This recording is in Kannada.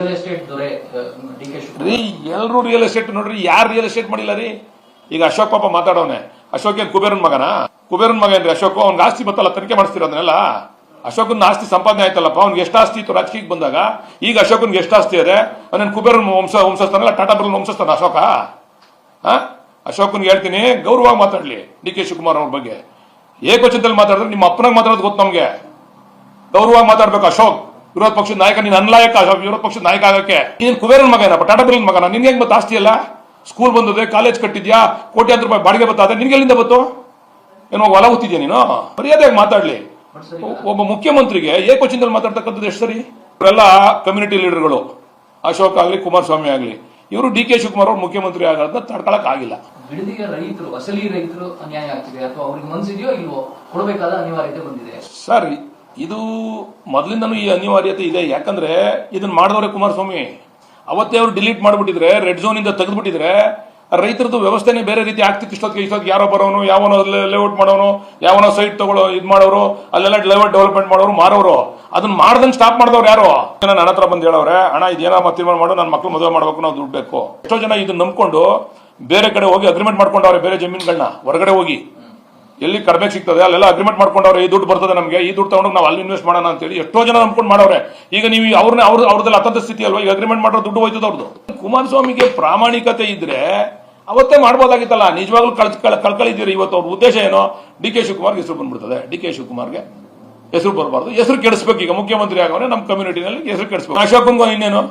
ರಿಯಲ್ ಎಸ್ಟೇಟ್ ದೊರೆ ಡಿ ಕೆ ಶಿವಕುಮಾರ್ ರೀ ಎಲ್ರು ರಿಯಲ್ ಎಸ್ಟೇಟ್ ನೋಡ್ರಿ, ಯಾರು ರಿಯಲ್ ಎಸ್ಟೇಟ್ ಮಾಡಿಲ್ಲ ರೀ. ಈಗ ಅಶೋಕ್ ಪಾಪ ಮಾತಾಡೋನೆ, ಅಶೋಕ್ ಏನ್ ಕುಬೇರನ್ ಮಗನ? ಕುಬೇರನ್ ಮಗ ಏನ್ರಿ ಅಶೋಕ್? ಅವ್ನಿಗೆ ಆಸ್ತಿ ಬತ್ತಲ್ಲ, ತನಿಖೆ ಮಾಡಿಸ್ತಿರೋದನ್ನೆಲ್ಲ. ಅಶೋಕನ ಆಸ್ತಿ ಸಂಪಾದನೆ ಆಯ್ತಲ್ಲಪ್ಪ, ಅವ್ನಿಗೆ ಎಷ್ಟು ಆಸ್ತಿ ಇತ್ತು ರಾಜಕೀಯಕ್ಕೆ ಬಂದಾಗ? ಈಗ ಅಶೋಕನ್ಗೆ ಎಷ್ಟು ಆಸ್ತಿ ಇದೆ? ಅವನೇನು ಕುಬೇರನ್ ವಂಶಸ್ಥಾನಲ್ಲ, ಟಾಟಾ ಬಿರ್ಲಾ ವಂಶಸ್ಥಾನ ಅಶೋಕ? ಅಶೋಕನ್ಗೆ ಹೇಳ್ತೀನಿ, ಗೌರವವಾಗಿ ಮಾತಾಡ್ಲಿ ಡಿ ಕೆ ಶಿವಕುಮಾರ್ ಅವ್ರ ಬಗ್ಗೆ. ಏಕವಚನದಲ್ಲಿ ಮಾತಾಡಿದ್ರೆ ನಿಮ್ಮ ಅಪ್ಪನಾಗ ಮಾತಾಡೋದು ಗೊತ್ತು ನಮ್ಗೆ. ಗೌರವವಾಗಿ ಮಾತಾಡ್ಬೇಕು. ಅಶೋಕ್ ವಿರೋಧ ಪಕ್ಷದ ನಾಯಕ, ನೀನ್ ಅನ್ಲಾಯಕ ಅಶೋಕ್ ವಿರೋಧ ಪಕ್ಷದ ನಾಯಕ ಆಗಕ್ಕೆ. ನೀನ್ ಕುಬೇರನ್ ಮಗ ಏನಪ್ಪ, ಟಾಟಾ ಬಿರ್ಲಾ ಮಗನ? ನಿನ್ಗೆ ಹೆಂಗ್ ಬತ್ತ ಆಸ್ತಿ ಎಲ್ಲ? ಸ್ಕೂಲ್ ಬಂದದೆ, ಕಾಲೇಜ್ ಕಟ್ಟಿದ್ಯಾ, ಕೋಟ್ಯಾಂತರ ರೂಪಾಯಿ ಬಾಡಿಗೆ ಬತ್ತಾದೆ, ನಿನ್ಗೆ ಎಲ್ಲಿಂದ ಬತ್ತು? ಏನೋ ಹೊಲ ಗೊತ್ತಿದ್ಯಾ ನೀನು? ಮರ್ಯಾದೆಯಾಗಿ ಮಾತಾಡ್ಲಿ. ಒಬ್ಬ ಮುಖ್ಯಮಂತ್ರಿಗೆ ಏಕವಚನದಲ್ಲಿ ಮಾತಾಡ್ತಕ್ಕಂಥದ್ದು ಎಷ್ಟು ಸರಿ? ಇವರೆಲ್ಲ ಕಮ್ಯುನಿಟಿ ಲೀಡರ್ಗಳು, ಅಶೋಕ್ ಆಗ್ಲಿ ಕುಮಾರಸ್ವಾಮಿ ಆಗ್ಲಿ, ಇವರು ಡಿ ಕೆ ಶಿವಕುಮಾರ್ ಅವ್ರು ಮುಖ್ಯಮಂತ್ರಿ ಆಗೋದನ್ನ ತಡ್ಕೊಳಕ್ ಆಗಿಲ್ಲ. ಬಿಡದಿಗೆ ರೈತರು, ಅಸಲಿ ರೈತರು ಅನ್ಯಾಯ ಆಗ್ತಿದೆ ಅಥವಾ ಅವ್ರಿಗೆ ಮನಸ್ಸಿದೆಯೋ ಇಲ್ವೋ, ಕೊಡಬೇಕಾದ ಅನಿವಾರ್ಯತೆ ಬಂದಿದೆ ಸರ್. ಇದು ಮೊದಲಿಂದನೂ ಈ ಅನಿವಾರ್ಯತೆ ಇದೆ. ಯಾಕಂದ್ರೆ ಇದನ್ನ ಮಾಡಿದವ್ರೆ ಕುಮಾರಸ್ವಾಮಿ. ಅವತ್ತೇ ಅವ್ರು ಡಿಲೀಟ್ ಮಾಡಿಬಿಟ್ಟಿದ್ರೆ, ರೆಡ್ ಝೋನ್ ಇಂದ ತೆಗೆದ್ಬಿಟ್ಟಿದ್ರೆ ರೈತರದ್ದು ವ್ಯವಸ್ಥೆನೇ ಬೇರೆ ರೀತಿ ಆಗ್ತಿತ್ತು. ಇಷ್ಟೊತ್ತಿಗೆ ಯಾರೋ ಬರೋನು, ಯಾವನೋ ಲೇಔಟ್ ಮಾಡೋನು, ಯಾವನೋ ಸೈಟ್ ತಗೊಳ್ಳೋ ಇದ್ ಮಾಡೋರು, ಅಲ್ಲೆಲ್ಲ ಲೇಔಟ್ ಡೆವಲಪ್ಮೆಂಟ್ ಮಾಡೋರು, ಮಾರೋರು. ಅದನ್ನ ಮಾಡ್ದಂಗೆ ಸ್ಟಾಪ್ ಮಾಡಿದವ್ರು ಯಾರು? ನನ್ನ ಹತ್ರ ಬಂದು ಹೇಳವ್ರೆ, ಅಣ್ಣ ಇದೇನೋ ತೀರ್ಮಾನ ಮಾಡು, ನನ್ನ ಮಕ್ಳು ಮದುವೆ ಮಾಡ್ಬೇಕು, ನಾವು ದುಡ್ಡು ಬೇಕು. ಎಷ್ಟೋ ಜನ ಇದನ್ನ ನಂಬ್ಕೊಂಡು ಬೇರೆ ಕಡೆ ಹೋಗಿ ಅಗ್ರಿಮೆಂಟ್ ಮಾಡ್ಕೊಂಡವ್ರೆ, ಬೇರೆ ಜಮೀನುಗಳನ್ನ ಹೊರಗಡೆ ಹೋಗಿ ಎಲ್ಲಿ ಕಡಿಮೆ ಸಿಗ್ತದೆ ಅಲ್ಲೆಲ್ಲ ಅಗ್ರಿಮೆಂಟ್ ಮಾಡ್ಕೊಂಡವ್ರೆ. ಈ ದುಡ್ಡು ಬರ್ತದೆ ನಮಗೆ, ಈ ದುಡ್ಡು ತಗೊಂಡು ನಾವು ಅಲ್ಲಿ ಇನ್ವೆಸ್ಟ್ ಮಾಡೋಣ ಅಂತ ಹೇಳಿ ಎಷ್ಟೋ ಜನ ನಂಬ್ಕೊಂಡು ಮಾಡವ್ರೆ. ಈಗ ನೀವು ಅವ್ರದ್ದೆಲ್ಲ ಅತಂತ್ರ ಸ್ಥಿತಿ ಅಲ್ವಾ, ಈಗ ಅಗ್ರಿಮೆಂಟ್ ಮಾಡೋ ದುಡ್ಡು ಹೋಯ್ತದ ಅವ್ರದ್ದು. ಕುಮಾರಸ್ವಾಮಿಗೆ ಪ್ರಾಮಾಣಿಕತೆ ಇದ್ರೆ ಅವತ್ತೇ ಮಾಡ್ಬೋದಾಗಿತ್ತಲ್ಲ. ನಿಜವಾಗ್ಲೂ ಕಳ್ಕಳಿದ್ದೀರಿ. ಇವತ್ತು ಅವ್ರ ಉದ್ದೇಶ ಏನೋ, ಡಿ ಕೆ ಶಿವಕುಮಾರ್ಗೆ ಹೆಸರು ಬಂದ್ಬಿಡ್ತದೆ. ಡಿ ಕೆ ಶಿವಕುಮಾರ್ಗೆ ಹೆಸರು ಬರಬಾರ್ದು, ಹೆಸರು ಕೆಡಿಸ್ಬೇಕು. ಈಗ ಮುಖ್ಯಮಂತ್ರಿ ಆಗವನೆ, ನಮ್ಮ ಕಮ್ಯುನಿಟಿನಲ್ಲಿ ಹೆಸರು ಕೆಡಿಸ್ಬೇಕು. ಅಶೋಕಂಗೂ ಇನ್ನೇನು